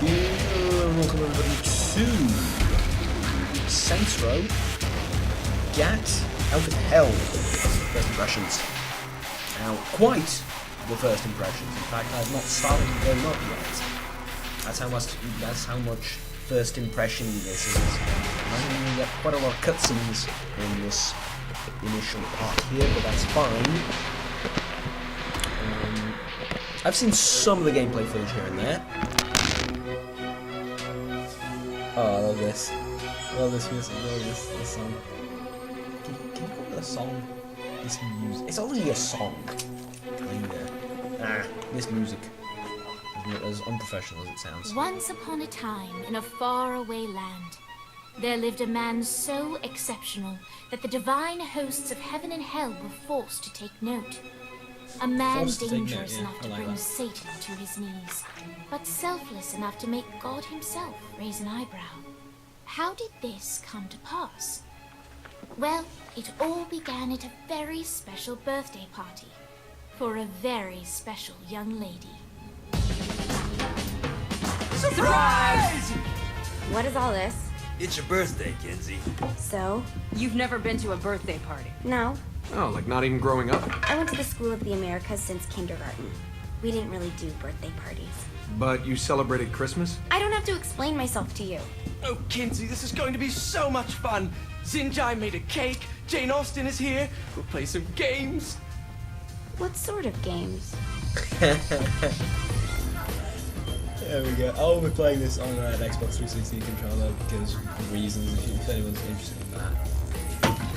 Welcome everybody to Saints Row Get Out of Hell. First impressions. Now, quite the first impressions. In fact, I've not started the game up yet. That's how much first impression this is. I'm going to get quite a lot of cutscenes in this initial part here, but that's fine. I've seen some of the gameplay footage here and there. Oh, I love this. I love this music. I love this song. Can you call it a song? This music. It's only a song. Kinda. This music. As unprofessional as it sounds. Once upon a time, in a faraway land, there lived a man so exceptional that the divine hosts of heaven and hell were forced to take note. A man dangerous enough to bring Satan to his knees, but selfless enough to make God himself raise an eyebrow. How did this come to pass? Well, it all began at a very special birthday party for a very special young lady. Surprise! What is all this? It's your birthday, Kinsey. So? You've never been to a birthday party? No. Oh, like not even growing up? I went to the School of the Americas since kindergarten. We didn't really do birthday parties. But you celebrated Christmas? I don't have to explain myself to you. Oh, Kinsey, this is going to be so much fun. Xinjai made a cake, Jane Austen is here, we'll play some games. What sort of games? There we go. Oh, we're playing this on an Xbox 360 controller because of reasons, if anyone's interested in that.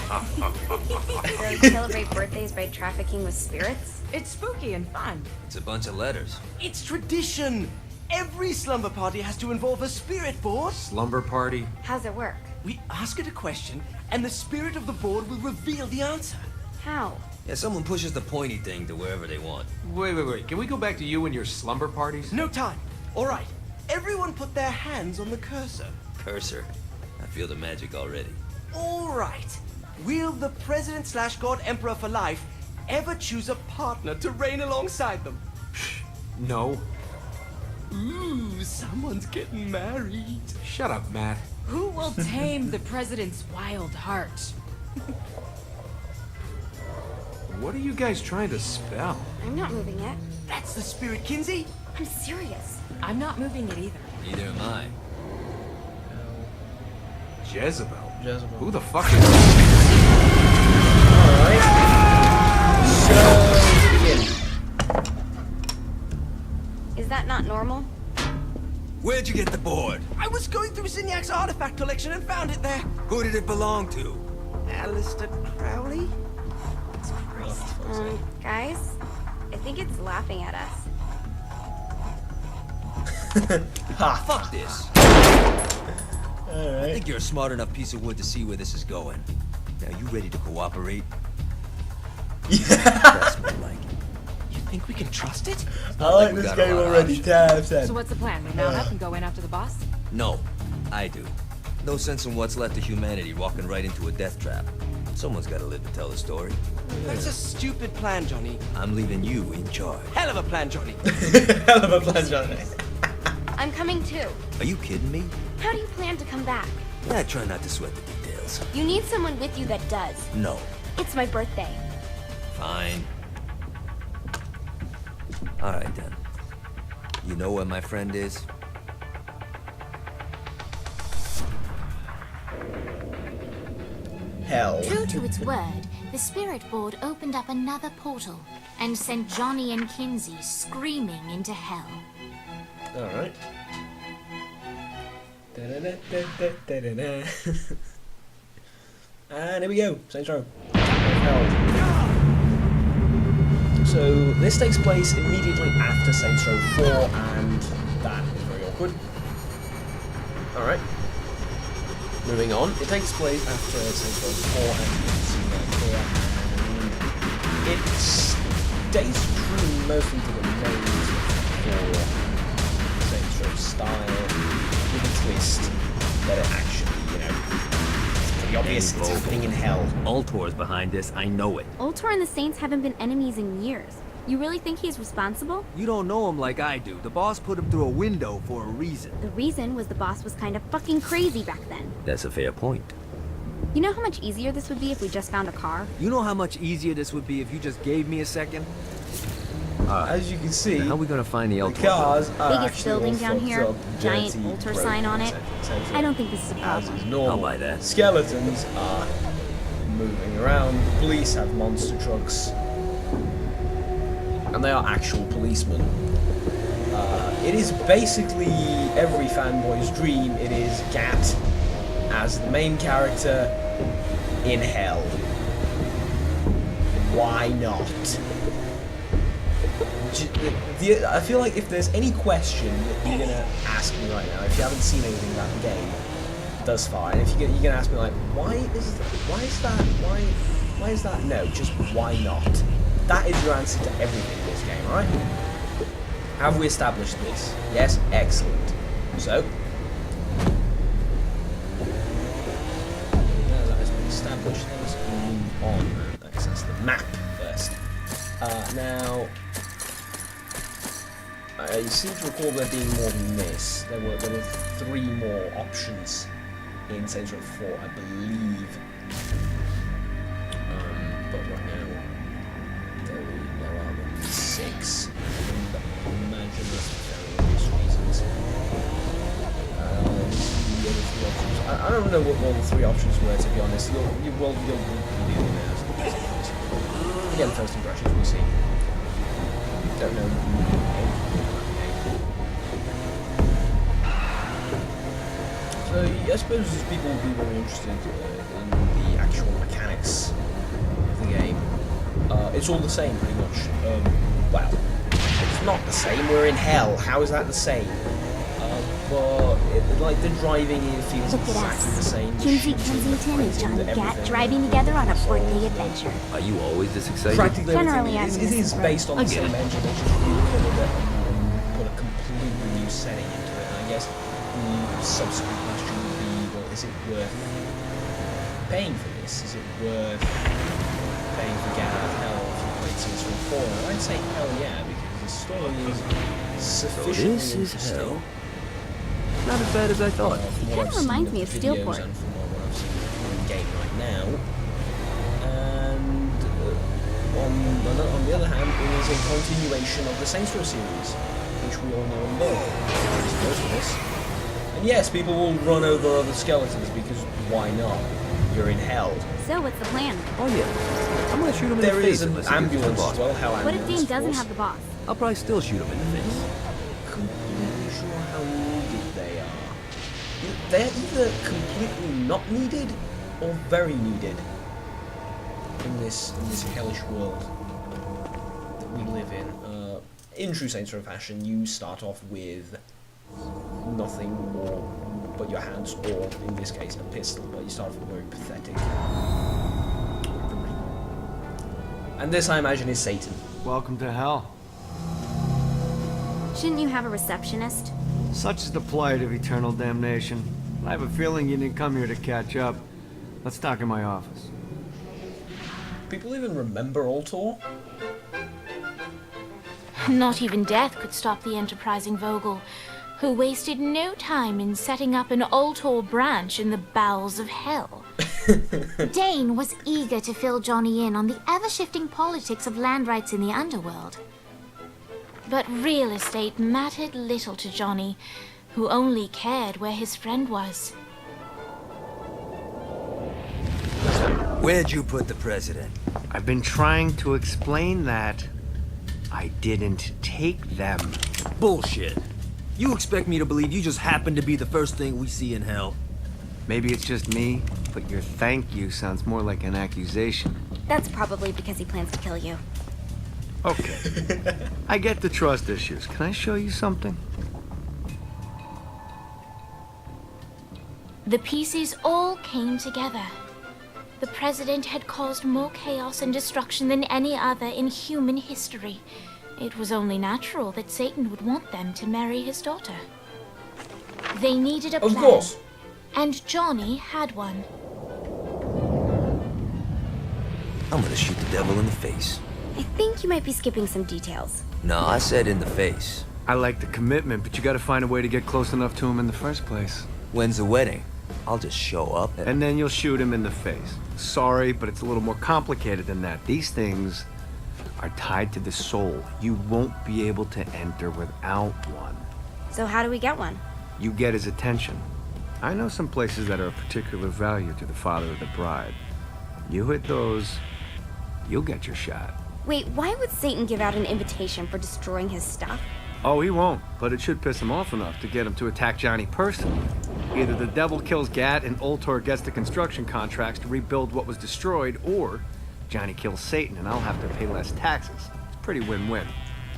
So you celebrate birthdays by trafficking with spirits? It's spooky and fun. It's a bunch of letters. It's tradition. Every slumber party has to involve a spirit board. Slumber party? How's it work? We ask it a question, and the spirit of the board will reveal the answer. How? Yeah, someone pushes the pointy thing to wherever they want. Wait. Can we go back to you and your slumber parties? No time. All right. Everyone put their hands on the cursor. Cursor. I feel the magic already. All right. Will the President/God Emperor for life ever choose a partner to reign alongside them? No. Ooh, someone's getting married. Shut up, Matt. Who will tame the president's wild heart? What are you guys trying to spell? I'm not moving it. That's the spirit, Kinsey. I'm serious. I'm not moving it either. Neither am I. Jezebel? Jezebel. Who the fuck is... Alright. So, begin. Is that not normal? Where'd you get the board? I was going through Zinyak artifact collection and found it there. Who did it belong to? Alistair Crowley? Guys? I think it's laughing at us. Ha! Fuck this. I Alright. think you're a smart enough piece of wood to see where this is going. Now, you ready to cooperate? Yeah. That's more like it. You think we can trust it? I like we this got a game lot of already. options. 10 out of 10. So what's the plan? We mount up and go in after the boss? No, I do. No sense in what's left of humanity walking right into a death trap. Someone's got to live to tell the story. That's a stupid plan, Johnny. I'm leaving you in charge. Hell of a plan, Johnny. Hell of a plan, Johnny. I'm coming too. Are you kidding me? How do you plan to come back? Yeah, try not to sweat the details. You need someone with you that does. No. It's my birthday. Fine. All right, then. You know where my friend is? Hell. True to its word, the spirit board opened up another portal and sent Johnny and Kinsey screaming into hell. Alright. And here we go. Saints Row. So this takes place immediately after Saints Row 4, and that is very awkward. Alright. Moving on. It takes place after Saints Row 4, and you can see that here. It stays true mostly to the main 4 Saints Row style, with a twist that it actually, it's pretty obvious it's happening in hell. Ultor's behind this, I know it. Ultor and the Saints haven't been enemies in years. You really think he's responsible? You don't know him like I do. The boss put him through a window for a reason. The reason was the boss was kind of fucking crazy back then. That's a fair point. You know how much easier this would be if we just found a car? You know how much easier this would be if you just gave me a second? As you can see, How are we gonna find the the L12? cars are Biggest actually building all down fucked here, up, giant dirty, altar broken, sign on it. etc., etc. I don't think this is a As problem. is normal. I'll buy that. Skeletons are moving around. The police have monster trucks. And they are actual policemen. It is basically every fanboy's dream. It is Gat as the main character in Hell. Why not? I feel like if there's any question that you're gonna ask me right now, if you haven't seen anything about the game thus far, and if you're gonna ask me like, why is that? No, just why not? That is your answer to everything in this game, alright? Have we established this? Yes, excellent. So, now that has been established, let us move on and access the map first. Now, I seem to recall there being more than this. There were 3 more options in Saints Row 4, I believe. But right now, there are only 6. And imagine this for very obvious reasons. The other 3 options. I don't know what all the 3 options were, to be honest. You'll be able to now. Again, first impressions, we'll see. Don't know anything about the game. So I suppose people will be very interested in the actual mechanics of the game. It's all the same, pretty much. Well, it's not the same. We're in Hell. How is that the same? But like the driving, it feels Look at exactly the us. same. Kinsey Kensington and Johnny Gat driving together on a 4-day adventure. Are you always this excited? Practically Generally, everything. I'm It is Mrs. based on I the get same it. engine. They just recolored it and put a completely new setting into it. And I guess the subsequent question would be, well, is it worth paying for this? Is it worth paying for Get Out of Hell if you played Saints Row 4? And I'd say hell yeah, because the story is sufficiently this is interesting. hell. Not as bad as I thought. From what Kinda I've seen reminds of me the of videos Steelport. and from what I've seen in the game right now. And on the other hand, it is a continuation of the Saints Row series, which we all know and love. Most of us. And yes, people will run over other skeletons because why not? You're in Hell. So what's the plan? Oh yeah. I'm gonna shoot him in There the face is an unless he gets the ambulance boss. as well. Hell What if ambulance Dane doesn't force. have the boss? I'll probably still shoot him in the face. Completely sure how needed they are. They're either completely not needed or very needed in this hellish world that we live in. In true Saints Row fashion, you start off with nothing but your hands, or in this case, a pistol. But you start off very pathetic. And this, I imagine, is Satan. Welcome to hell. Shouldn't you have a receptionist? Such is the plight of eternal damnation. I have a feeling you didn't come here to catch up. Let's talk in my office. People even remember Altor? Not even death could stop the enterprising Vogel, who wasted no time in setting up an Altor branch in the bowels of hell. Dane was eager to fill Johnny in on the ever-shifting politics of land rights in the underworld. But real estate mattered little to Johnny, who only cared where his friend was. Where'd you put the president? I've been trying to explain that. I didn't take them. Bullshit. You expect me to believe you just happened to be the first thing we see in hell? Maybe it's just me, but your thank you sounds more like an accusation. That's probably because he plans to kill you. Okay. I get the trust issues. Can I show you something? The pieces all came together. The president had caused more chaos and destruction than any other in human history. It was only natural that Satan would want them to marry his daughter. They needed a plan. Of course. And Johnny had one. I'm gonna shoot the devil in the face. I think you might be skipping some details. No, I said in the face. I like the commitment, but you gotta find a way to get close enough to him in the first place. When's the wedding? I'll just show up And then you'll shoot him in the face. Sorry, but it's a little more complicated than that. These things are tied to the soul. You won't be able to enter without one. So how do we get one? You get his attention. I know some places that are of particular value to the father of the bride. You hit those, you'll get your shot. Wait, why would Satan give out an invitation for destroying his stuff? Oh, he won't, but it should piss him off enough to get him to attack Johnny personally. Either the devil kills Gat and Ultor gets the construction contracts to rebuild what was destroyed, or Johnny kills Satan and I'll have to pay less taxes. It's pretty win-win.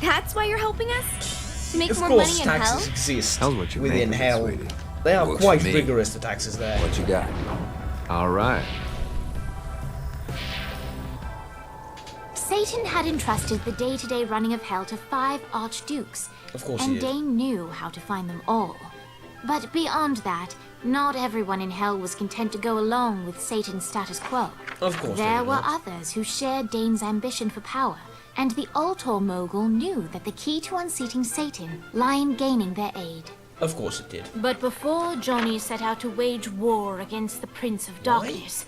That's why you're helping us? To make Of more course, money in hell? taxes exist Hell's what you within make, hell. sweetie. They are Works quite for me. rigorous, the taxes there. What you got? All right. Satan had entrusted the day-to-day running of hell to 5 archdukes, Of course he and did. Dane knew how to find them all. But beyond that, not everyone in hell was content to go along with Satan's status quo. Of course they There were were not. others who shared Dane's ambition for power, and the Ultor mogul knew that the key to unseating Satan lay in gaining their aid. Of course it did. But before Johnny set out to wage war against the Prince of Darkness,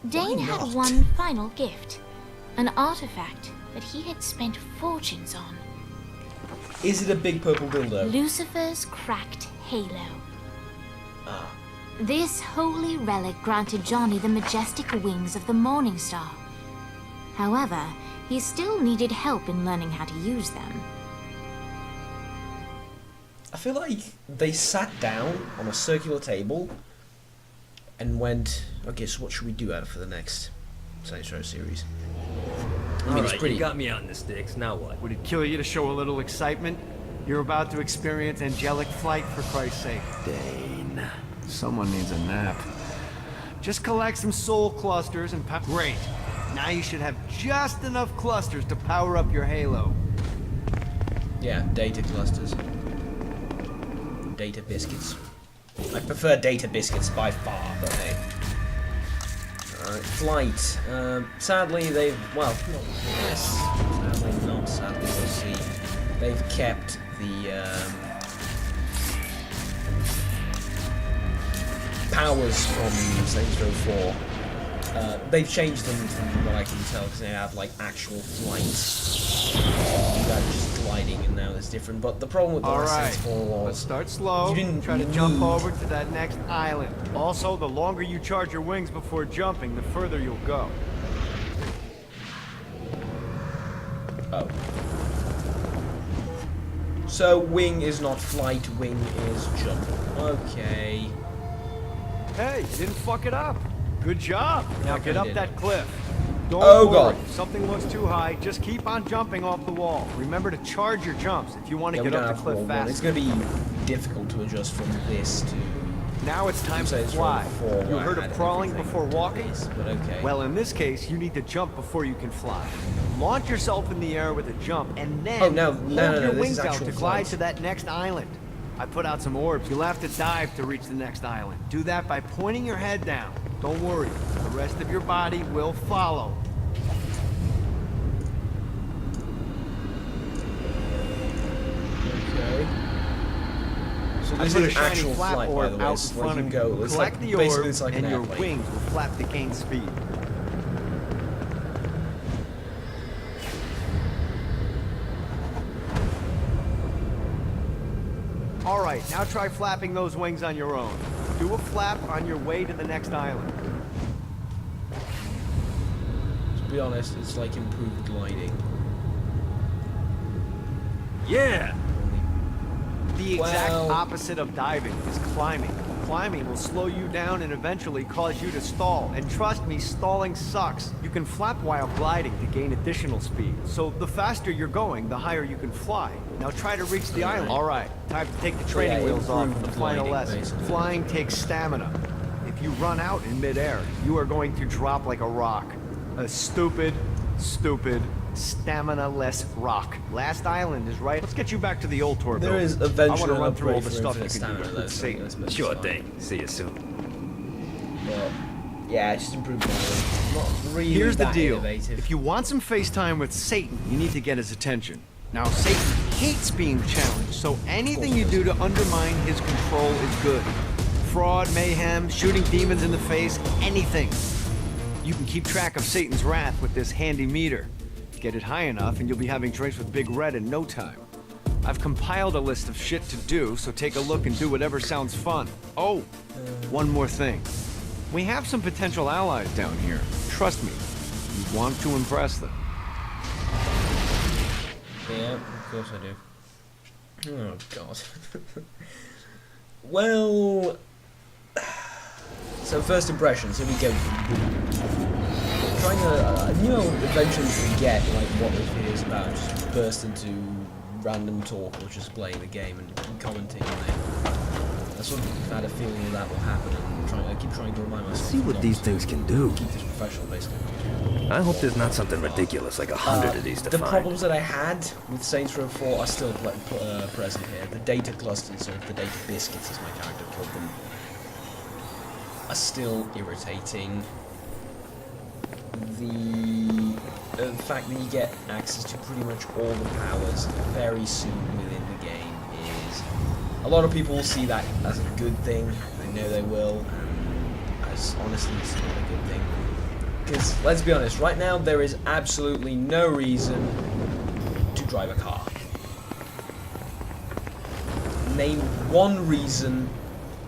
Dane had not? one final gift. An artifact that he had spent fortunes on. Is it a big purple dildo? Lucifer's cracked halo. Ah. This holy relic granted Johnny the majestic wings of the Morning Star. However, he still needed help in learning how to use them. I feel like they sat down on a circular table and went, okay, so what should we do out for the next Saints Row series? I mean, it's pretty. you got me out in the sticks. Now what? Would it kill you to show a little excitement? You're about to experience angelic flight, for Christ's sake. Dane. Someone needs a nap. Just collect some soul clusters and Great. Now you should have just enough clusters to power up your halo. Yeah, data clusters. Data biscuits. I prefer data biscuits by far, but hey. Alright, flight. Sadly, they've. Well, not yes. Sadly, not. Sadly, we'll see. They've kept the. Powers from Saints Row 4. They've changed them from what I can tell because they have like actual flights. You got just gliding and now it's different. But the problem with the last Saints 4 was Let's start slow. you didn't Try to jump need- over to that next island. Also, the longer you charge your wings before jumping, the further you'll go. Oh. So wing is not flight, wing is jump. Okay. Hey, you didn't fuck it up. Good job. Now Okay, get up did. that cliff. Don't Oh, worry. God. If something looks too high, just keep on jumping off the wall. Remember to charge your jumps if you want to Yeah, we get don't up have the cliff wall one. It's fast. going to be difficult to adjust from this to. Now it's time to Saints Row fly. 4, You where I heard had of crawling everything before in walking? place, but okay. Well, in this case, you need to jump before you can fly. Launch yourself in the air with a jump, and then Oh, now- hold no, your this wings is out actual to glide flight. to that next island. I put out some orbs. You'll have to dive to reach the next island. Do that by pointing your head down. Don't worry, the rest of your body will follow. Okay. So I this put a is shiny actual flap flight, by orb the way. out It's in like front you of can you. go. It's Collect like, the basically orb, it's like and an your airplane. wings will flap to gain speed. All right, now try flapping those wings on your own. Do a flap on your way to the next island. To be honest, it's like improved gliding. Yeah! The exact Well- opposite of diving is climbing. Climbing will slow you down and eventually cause you to stall. And trust me, stalling sucks. You can flap while gliding to gain additional speed. So the faster you're going, the higher you can fly. Now try to reach the island. All right, time to take the training Yeah, wheels off for the improved final gliding, lesson. basically. Flying takes stamina. If you run out in midair, you are going to drop like a rock. A stupid, stamina-less rock. Last island is right. Let's get you back to the old tour There building. is I want eventually to an run through all upgrade the for stuff you infinite can do stamina, with though, so Satan. that's Sure fine. thing. See you soon. But Yeah, just improved mileage. Not really Here's the that deal. innovative. If you want some FaceTime with Satan, you need to get his attention. Now, Satan hates being challenged, so anything you do to undermine his control is good. Fraud, mayhem, shooting demons in the face, anything. You can keep track of Satan's wrath with this handy meter. Get it high enough and you'll be having drinks with Big Red in no time. I've compiled a list of shit to do, so take a look and do whatever sounds fun. Oh, one more thing. We have some potential allies down here. Trust me, you want to impress them. Yeah, of course I do. Oh, God. Well... So, first impressions, here we go. I knew I would eventually forget, like, what this video is about. Just burst into random talk or just playing the game and commenting on it. I sort of had a feeling that will happen, and I keep trying to remind myself. See what these things can do. Keep this professional, basically. I hope there's not something ridiculous like 100 of these to The find. problems that I had with Saints Row 4 are still present here. The data clusters, or the data biscuits, as my character called them, are still irritating. The fact that you get access to pretty much all the powers very soon within the game is... A lot of people will see that as a good thing. I know they will. As honestly, it's not a good thing. Because, let's be honest, right now there is absolutely no reason to drive a car. Name one reason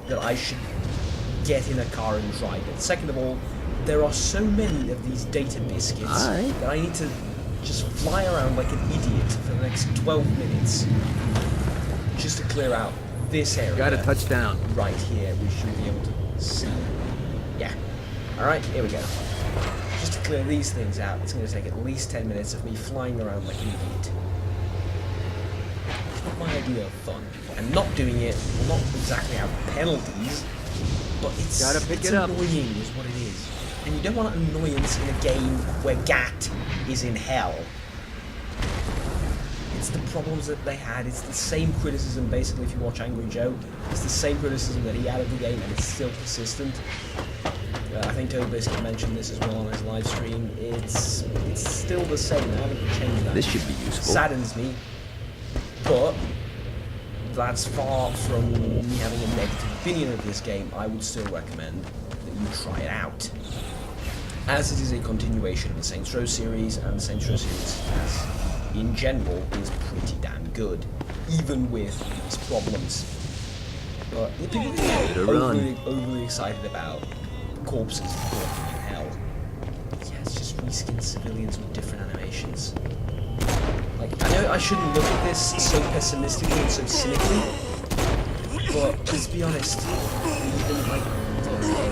that I should get in a car and drive it. Second of all, there are so many of these data biscuits that I need to just fly around like an idiot for the next 12 minutes just to clear out this area. Got a touchdown. Right here, we should be able to see. Yeah. Alright, here we go. Just to clear these things out, it's going to take at least 10 minutes of me flying around like an idiot. It's not my idea of fun. And not doing it will not exactly have penalties, but it's annoying is what it is. And you don't want annoyance in a game where Gat is in hell. It's the problems that they had. It's the same criticism, basically, if you watch Angry Joe. It's the same criticism that he had of the game, and it's still persistent. I think Toad Biscuit mentioned this as well on his live stream. It's still the same. They haven't changed that. This should be useful. Saddens me, but that's far from me having a negative opinion of this game. I would still recommend that you try it out, as it is a continuation of the Saints Row series, and the Saints Row series, in general, is pretty damn good, even with these problems. But the people get overly excited about corpses walking in hell. Yeah, it's just reskinned civilians with different animations. Like, I know I shouldn't look at this so pessimistically and so cynically, but let's be honest, even like,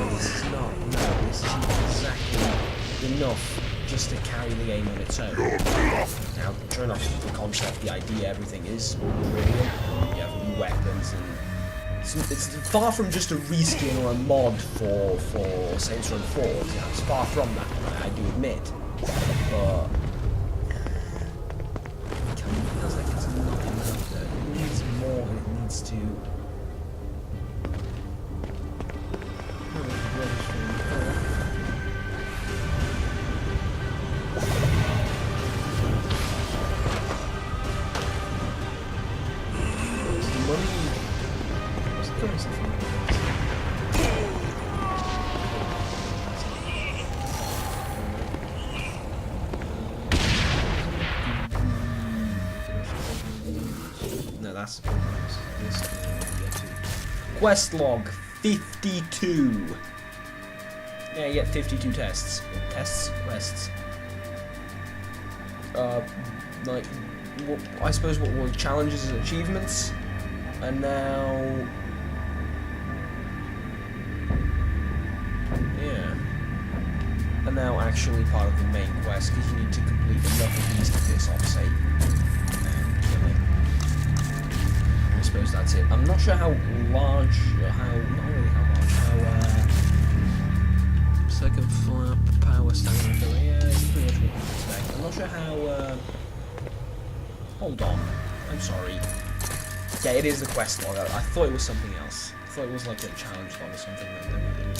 this is not, no, this isn't exactly enough just to carry the game on its own. Now, sure enough, the concept, the idea, everything is brilliant. You have new weapons, and it's far from just a reskin or a mod for Saints Row 4. You know, it's far from that, I do admit. But it feels like it's not enough. It needs more, and it needs to. No, that's quest log 52. Yeah, you get 52 tests. Quests. Like, I suppose what were challenges and achievements, and now, yeah, and now actually part of the main quest, because you need to complete enough of these to piss off Satan. I suppose that's it. I'm not sure how large, not really how large, second flap, power, stamina, yeah, it's pretty much what you expect. I'm not sure how, hold on, I'm sorry. Yeah, it is the quest log. I thought it was something else. I thought it was like a challenge log or something that we didn't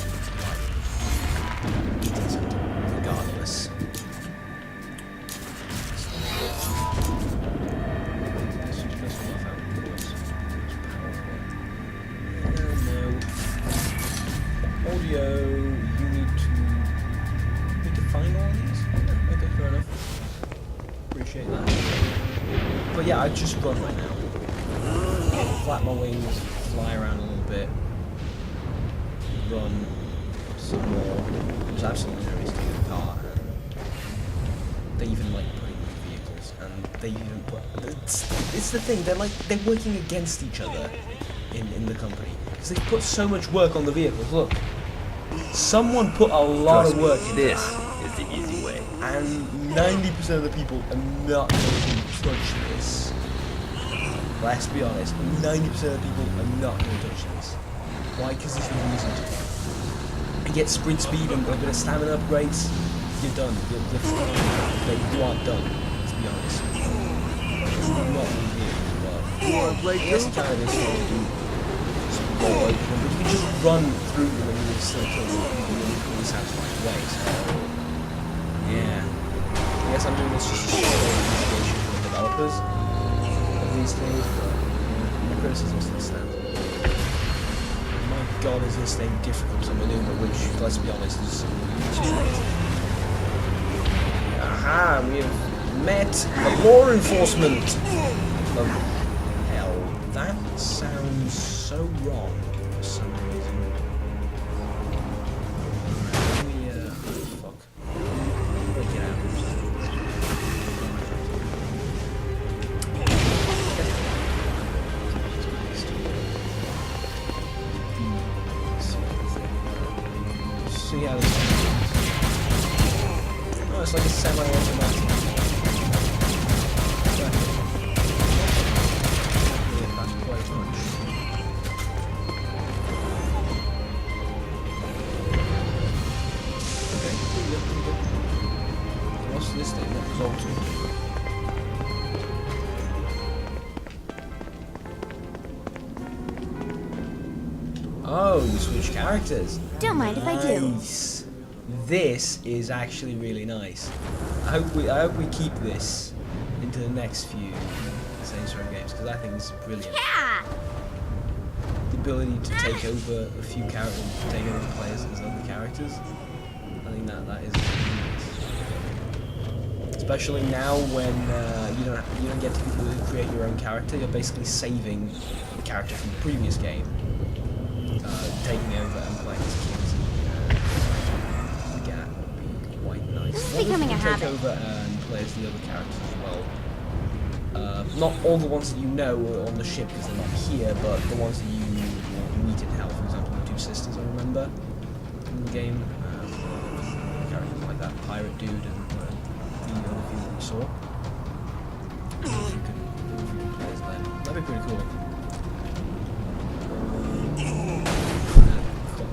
do. regardless. Audio, you need to find all these? Okay, fair enough. Appreciate that. But yeah, I just run right now. Flap my wings, fly around a little bit, run some more. There's absolutely no reason to get a car. They even like putting vehicles, and they even put. It's the thing. They're working against each other in the company because they put so much work on the vehicles. Look. Someone put a lot of work into This is the easy way. and 90% of the people are not going to touch this. Let's be honest, 90% of the people are not going to touch this. Why? Because there's no reason to. You get sprint speed and a bit of stamina upgrades, you're done. You aren't done, let's be honest. You're not really here, but I guess it kind of is fun to do. But you can just run through them and you will still kill them in a really satisfying way. So, yeah. I guess I'm doing this just to show appreciation for the developers of these things, but my criticism still stands. My god, is this thing difficult to maneuver, which, let's be honest, is too easy. Aha, we have met the law enforcement of hell. That sounds so wrong for some reason. Let me, fuck. Break it out. See how this goes. Oh, it's like a semi-automatic. This thing that was altered. Oh, you switch characters. Don't mind if I do. Nice. This is actually really nice. I hope we keep this into the next few Saints Row games because I think this is brilliant. Yeah! The ability to take over a few characters, take over players as other characters. I think that is nice. Especially now when you don't get to create your own character. You're basically saving the character from the previous game, taking over and playing as Kingsley. That would be quite nice. This is becoming a habit. Take over and play as the other characters as well. Not all the ones that you know are on the ship because they're not here, but the ones that you meet in hell. For example, the two sisters I remember in the game. Characters like that pirate dude and. The other few that we saw. If you could play as them. That'd be pretty cool.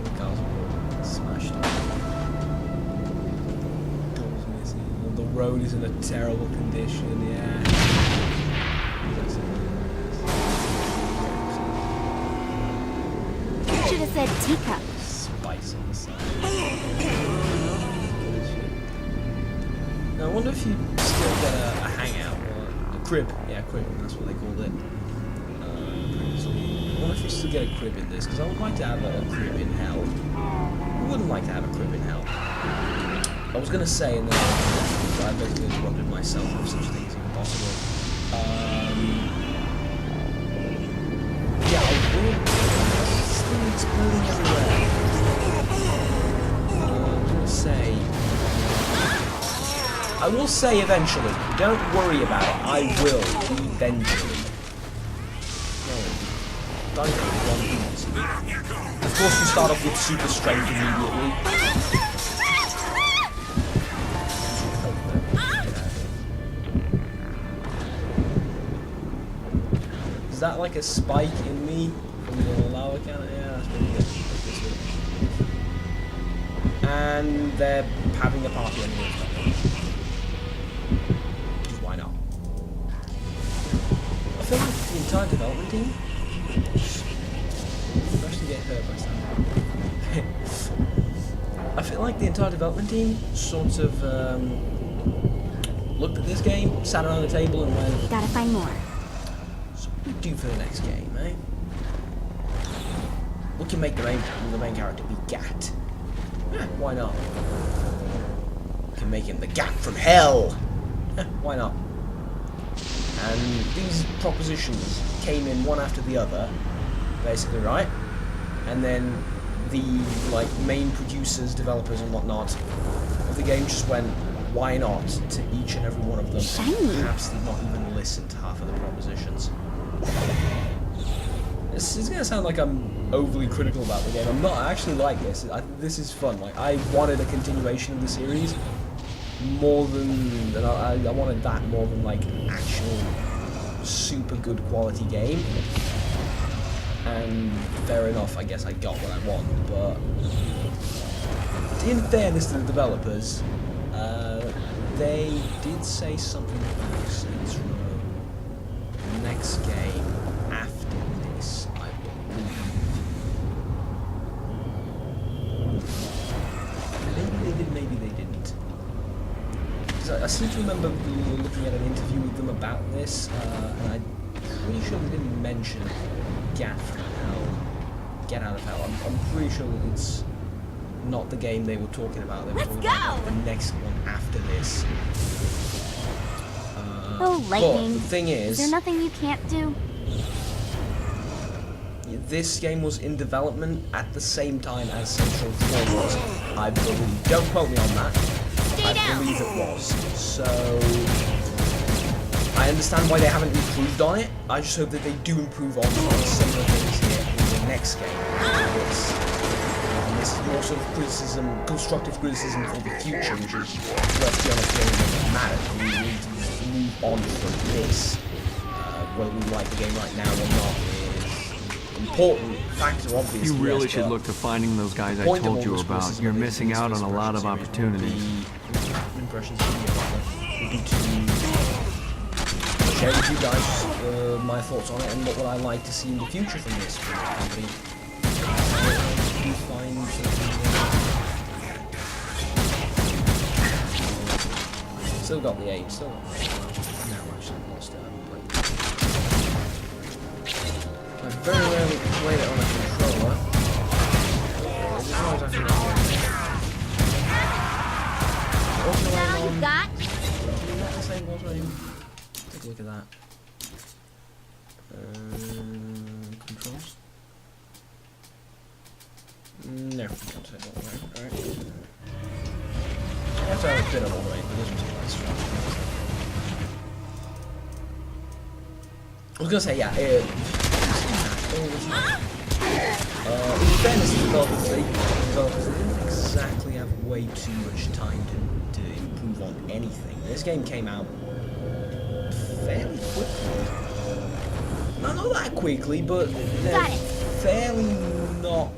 The cars are all smashed. Doors missing. The road is in a terrible condition, yeah. Should have said teacup. Spice on the side. Now, I wonder if you still get a hangout or a crib. Yeah, crib, that's what they called it previously. I wonder if you still get a crib in this, because I would like to have a crib in hell. Who wouldn't like to have a crib in hell? I was going to say, and then I basically interrupted myself if such things even possible. Yeah, I will. Still exploding everywhere. I'm going to say. I will say eventually. Don't worry about it. I will eventually. No, don't one beat. Of course, you start off with super strength immediately. Is that like a spike in me from the lava cannon? Yeah, that's pretty good. And they're having a party anyway. Why not? I feel like the entire development team actually get hurt by something. I feel like the entire development team sort of looked at this game, sat around the table, and went, Gotta find more. "So what do we do for the next game, eh? We can make the main character be Gat. Yeah, why not? We can make him the Gat from hell. Yeah, why not?" And these propositions came in one after the other, basically, right? And then the main producers, developers, and whatnot of the game just went, "Why not?" to each and every one of them. Shiny. Perhaps did not even listen to half of the propositions. This is gonna sound like I'm overly critical about the game. I'm not. I actually like this. This is fun. Like, I wanted a continuation of the series more than I wanted that more than like actual super good quality game. And fair enough, I guess I got what I want. But in fairness to the developers, they did say something about Saints Row. The next game after this, I believe. Maybe they did, maybe they didn't. Because I seem to remember looking at an interview with them about this, and I'm pretty sure they didn't mention Gat from Hell. Get Out of Hell. I'm pretty sure that it's not the game they were talking about. They were talking about the next one after this. Oh, lightning. But the thing Is there nothing you can't do? This game was in development at the same time as Saints Row 4 was, I believe. Don't quote me on that. I believe it was. So I understand why they haven't improved on it. I just hope that they do improve on similar things here in the next game. And this is more sort of criticism, constructive criticism for the future, which is, let's be honest, it doesn't matter. We need to move on from this. Whether we like the game right now or not is important factor, obviously. You really yes, should but look to finding those guys I point of told all you this about. criticism You're of missing out on a lot of series opportunities. Impressions of the would be to share with you guys my thoughts on it and what would I like to see in the future from this company. Do you find still got the aim, still got the aim. No, actually lost it. I very rarely played it on a controller. As long as I can auto aim on. Got? Is that the same auto aim? Take a look at that. Controls. No, you can't say that. Alright. I have to have a bit of auto aim, but this one's quite strong. I was gonna say, yeah, in fairness to the developers, they didn't exactly have way too much time to improve on anything. This game came out fairly quickly. No, not that quickly, but fairly not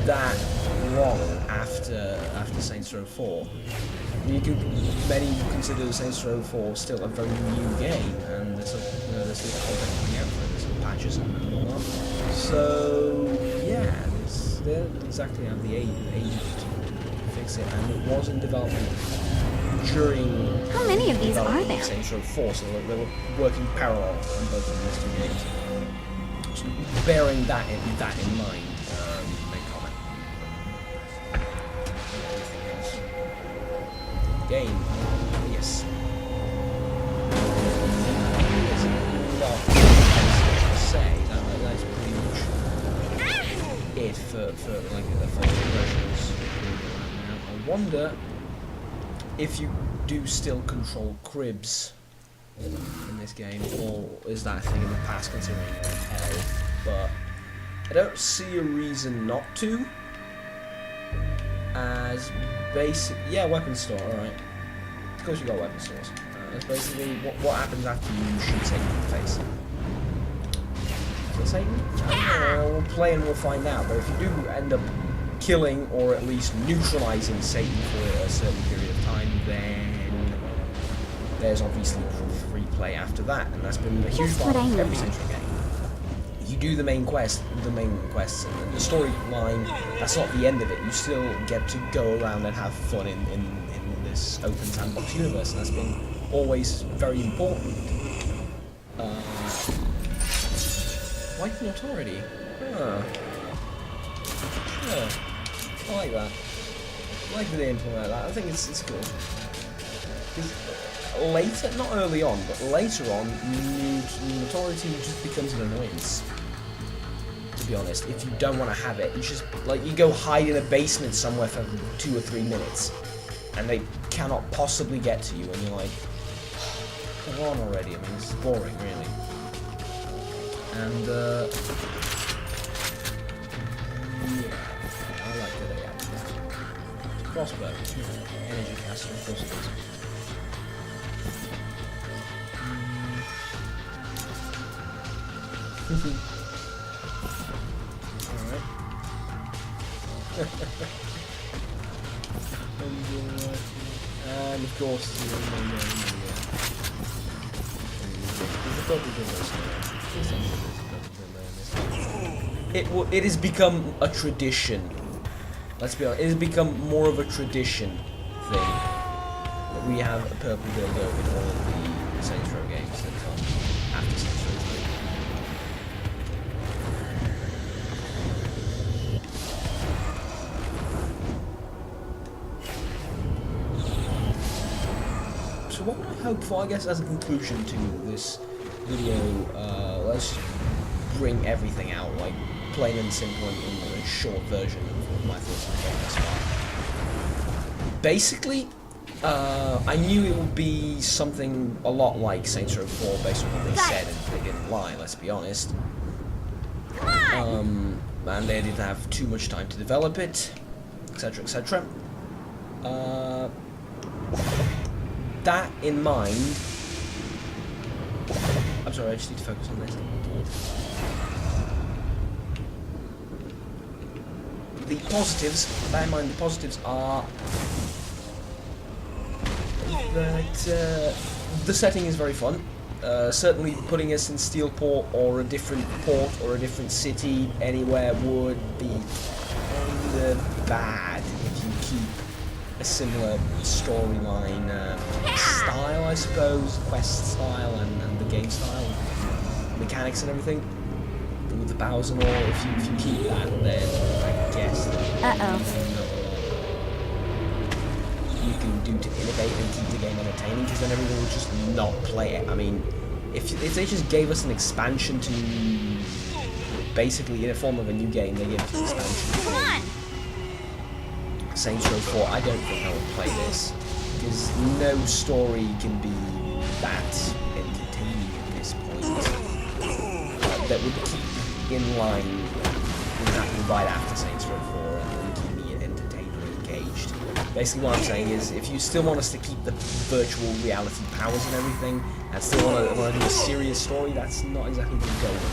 that long after Saints Row 4. Many consider Saints Row 4 still a very new game, and there's still content coming out for it, there's some patches and whatnot. So yeah, they don't exactly have the age to fix it, and it was in development during. How many of these are there? Saints Row 4, so they were working parallel on both of these two games. So bearing that in mind. Game, yes. Well, say that's pretty much it for like the first impressions. I wonder if you do still control cribs in this game, or is that a thing in the past considering you're in hell? But I don't see a reason not to. As basic, yeah, weapon store, alright. Of course you got weapon stores. That's basically what happens after you shoot Satan in the face. Kill Satan? We'll play and we'll find out, but if you do end up killing or at least neutralizing Satan for a certain period of time, then there's obviously free play after that, and that's been a huge part of every Saints Row game. You do the main quests, and the storyline, that's not the end of it. You still get to go around and have fun in this open sandbox universe, and that's been always very important. White Authority. Huh. Sure. I like that. I like that they implement that. I think it's cool. Because later, not early on, but later on, Authority just becomes an annoyance. To be honest, if you don't want to have it, you just like you go hide in a basement somewhere for 2 or 3 minutes, and they cannot possibly get to you, and you're like, come on already. I mean, this is boring, really. And yeah, I like that they added that. Crossbow, energy caster, of course it is. Alright. And of course, it has become a tradition. Let's be honest, it has become more of a tradition thing that we have a purple dildo in all of the Saints Row games that come after Saints Row 3. So what would I hope for, I guess, as a conclusion to this video, let's bring everything out, like, plain and simple and in a short version of my thoughts on the game thus far. Basically, I knew it would be something a lot like Saints Row 4 based on what they said, and they didn't lie, let's be honest. And they didn't have too much time to develop it, etc, etc. That in mind, I'm sorry, I just need to focus on this. The positives, bear in mind, the positives are that the setting is very fun. Certainly putting us in Steelport or a different port or a different city anywhere would be kinda bad if you keep a similar storyline style, I suppose, quest style and the game style, mechanics and everything. With the bows and all, if you keep that, then I guess you can do to innovate and keep the game entertaining, because then everyone will just not play it. I mean, if they just gave us an expansion to, basically in a form of a new game, they gave us an expansion to Saints Row 4, I don't think I would play this, because no story can be that entertaining at this point. That would keep in line with happening right after Saints Row 4 and keep me entertained and engaged. Basically what I'm saying is, if you still want us to keep the virtual reality powers and everything, and still want to do a serious story, that's not exactly going to go with it.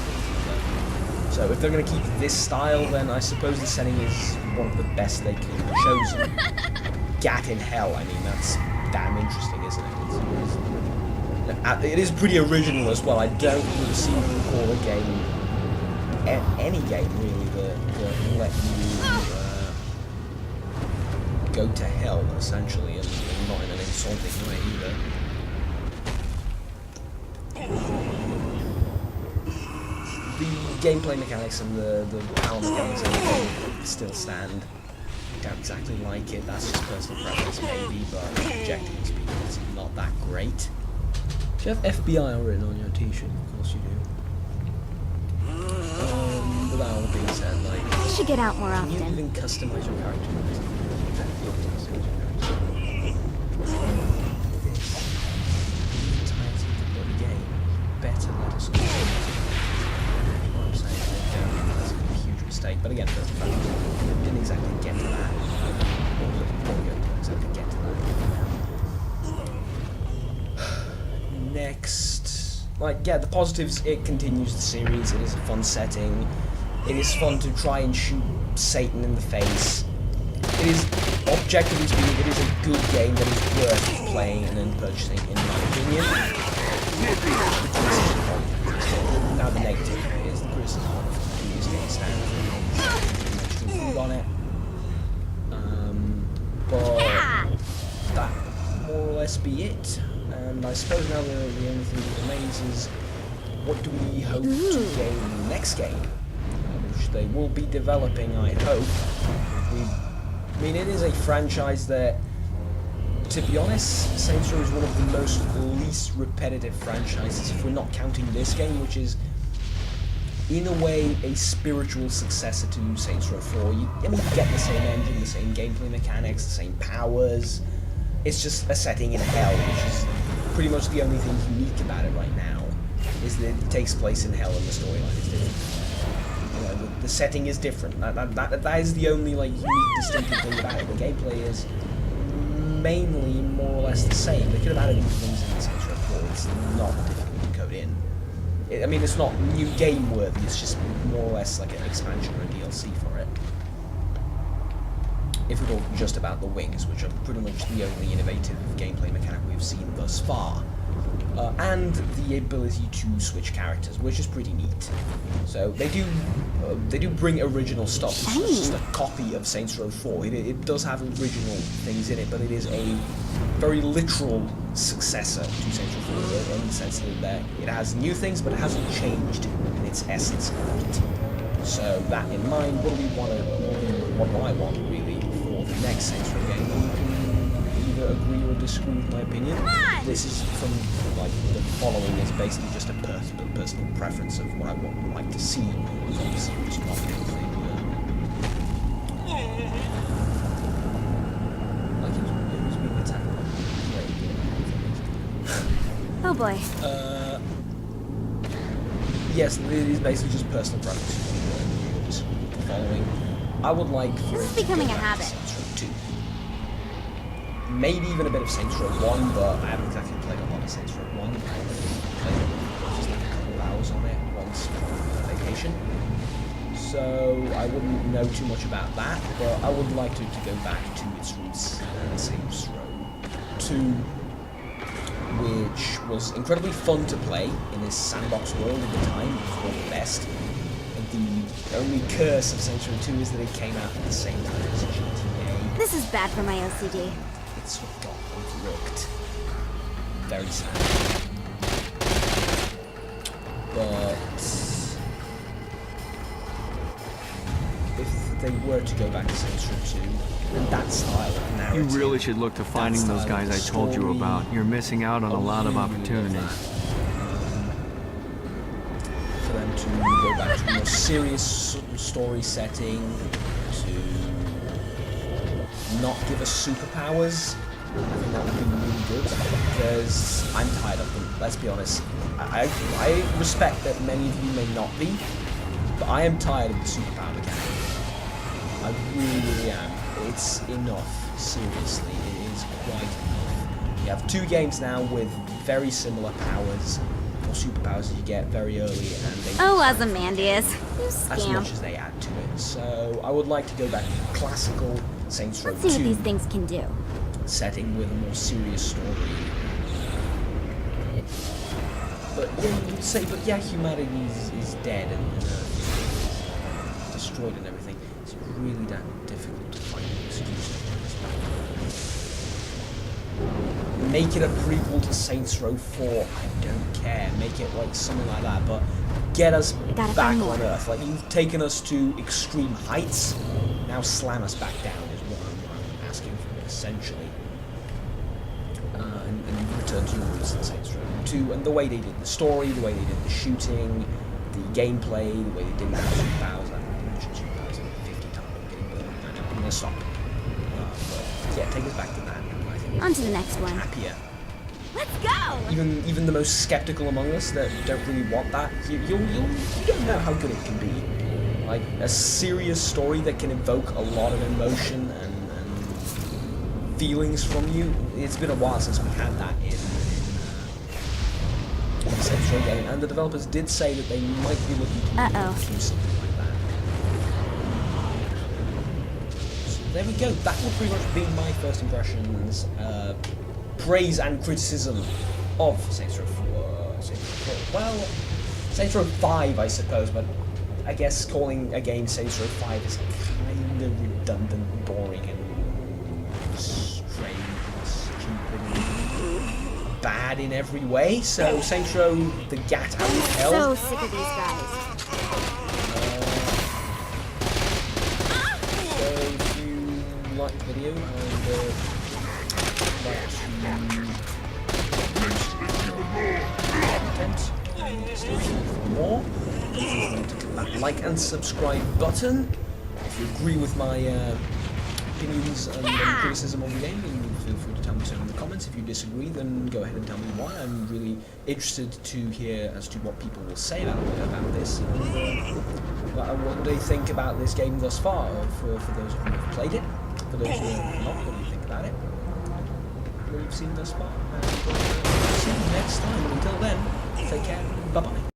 So if they're going to keep this style, then I suppose the setting is one of the best they could have chosen. Gat in Hell, I mean, that's damn interesting, isn't it? It is pretty original as well. I don't seem to recall a game, any game really, that let you go to hell, essentially, and not in an insulting way either. The gameplay mechanics and the power mechanics and everything still stand. I don't exactly like it, that's just personal preference maybe, but objectively speaking, it's not that great. Do you have FBI written on your t-shirt? Of course you do. With that all being said, like, You should get out more can you often. even customize your character? Better let us know. What I'm saying, that's a huge mistake. But again, first of all, didn't exactly get to that. Or didn't exactly get to that. Next, like, yeah, the positives, it continues the series, it is a fun setting, it is fun to try and shoot Satan in the face. It is, objectively speaking, it is a good game that is worth playing and then purchasing, in my opinion. Now the negative is the this is one of the previous game standards. To improve on it. But that more or less be it. And I suppose now the only thing that remains is what do we hope to gain in the next game, which they will be developing, I hope. I mean, it is a franchise that, to be honest, Saints Row is one of the least repetitive franchises, if we're not counting this game, which is, in a way, a spiritual successor to Saints Row 4. You get the same engine, the same gameplay mechanics, the same powers. It's just a setting in hell, which is pretty much the only thing unique about it right now, is that it takes place in hell and the storyline is different. The setting is different. That is the only unique, distinctive thing about it. The gameplay is mainly more or less the same. They could have added new things in Saints Row 4. It's not difficult to code in. It's not new game worthy. It's just more or less like an expansion or a DLC for it. If we talk just about the wings, which are pretty much the only innovative gameplay mechanic we've seen thus far. And the ability to switch characters, which is pretty neat. So they do bring original stuff. It's not just a copy of Saints Row 4. It does have original things in it, but it is a very literal successor to Saints Row 4 in the sense that it has new things, but it hasn't changed in its essence. So that in mind, what do I want really for the next Saints Row game? You can either agree or disagree with my opinion. This is from the following is basically just a personal preference of what I would like to see from the series, not anything. Like it was being attacked. Oh boy. Yes, it is basically just personal preference. The following, I would like for This is it to becoming go a back habit. to Saints Row 2. Maybe even a bit of Saints Row 1, but I haven't exactly played a lot of Saints Row 1. I've played just like a couple of hours on it once on vacation. So I wouldn't know too much about that, but I would like to go back to its roots, Saints Row 2, which was incredibly fun to play in this sandbox world at the time. It was one of the best. And the only curse of Saints Row 2 is that it came out at the same time as GTA. This is bad for my OCD. It sort of got overlooked. Very sad. But if they were to go back to Saints Row 2, and that style of You narrative, really should look to finding those guys I told you about. You're missing out on a lot of opportunities. For them to go back to a more serious story setting, to not give us superpowers, I think that would be really good, because I'm tired of them, let's be honest. I respect that many of you may not be, but I am tired of the superpower mechanic. I really, really am. It's enough, seriously, it is quite enough. You have 2 games now with very similar powers, or superpowers that you get very early, and they Oh, Ozymandias, you as scamp. much as they add to it. So I would like to go back to the classical Saints Row Let's see what 2 these things can do. setting with a more serious story. But yeah, you would say, but yeah, humanity is dead and destroyed and everything. It's really that difficult to find an excuse to make it a prequel to Saints Row 4. I don't care. Make it like something like that, but get us Gotta back find more. on Earth. Like, you've taken us to extreme heights. Now slam us back down is what I'm asking for, essentially. And return to your roots in Saints Row 2, and the way they did the story, the way they did the shooting, the gameplay, the way they did the superpowers. I've mentioned superpowers like 50 times. I'm going to stop. But yeah, take us back to that. And I think On to the next one. happier. Let's go! Even the most skeptical among us that don't really want that, you don't know how good it can be. Like a serious story that can evoke a lot of emotion and feelings from you. It's been a while since we had that in the Saints Row game, and the developers did say that they might be looking to do something like that. So there we go. That will pretty much be my first impressions, praise and criticism of Saints Row 4. Well, Saints Row 5, I suppose, but I guess calling a game Saints Row 5 is kind of redundant, boring, and strange, stupid, and bad in every way. So Saints Row: The Gat Out of Hell. So sick of these guys. So if you like the video and content and stay tuned for more, don't forget to click that like and subscribe button. If you agree with my opinions and criticism of the game, then feel free to tell me so in the comments. If you disagree, then go ahead and tell me why. I'm really interested to hear as to what people will say about this and what they think about this game thus far. For those of you who have played it, for those who have not, what do you think about it? What you've seen thus far. And see you next time. Until then, take care. Bye bye.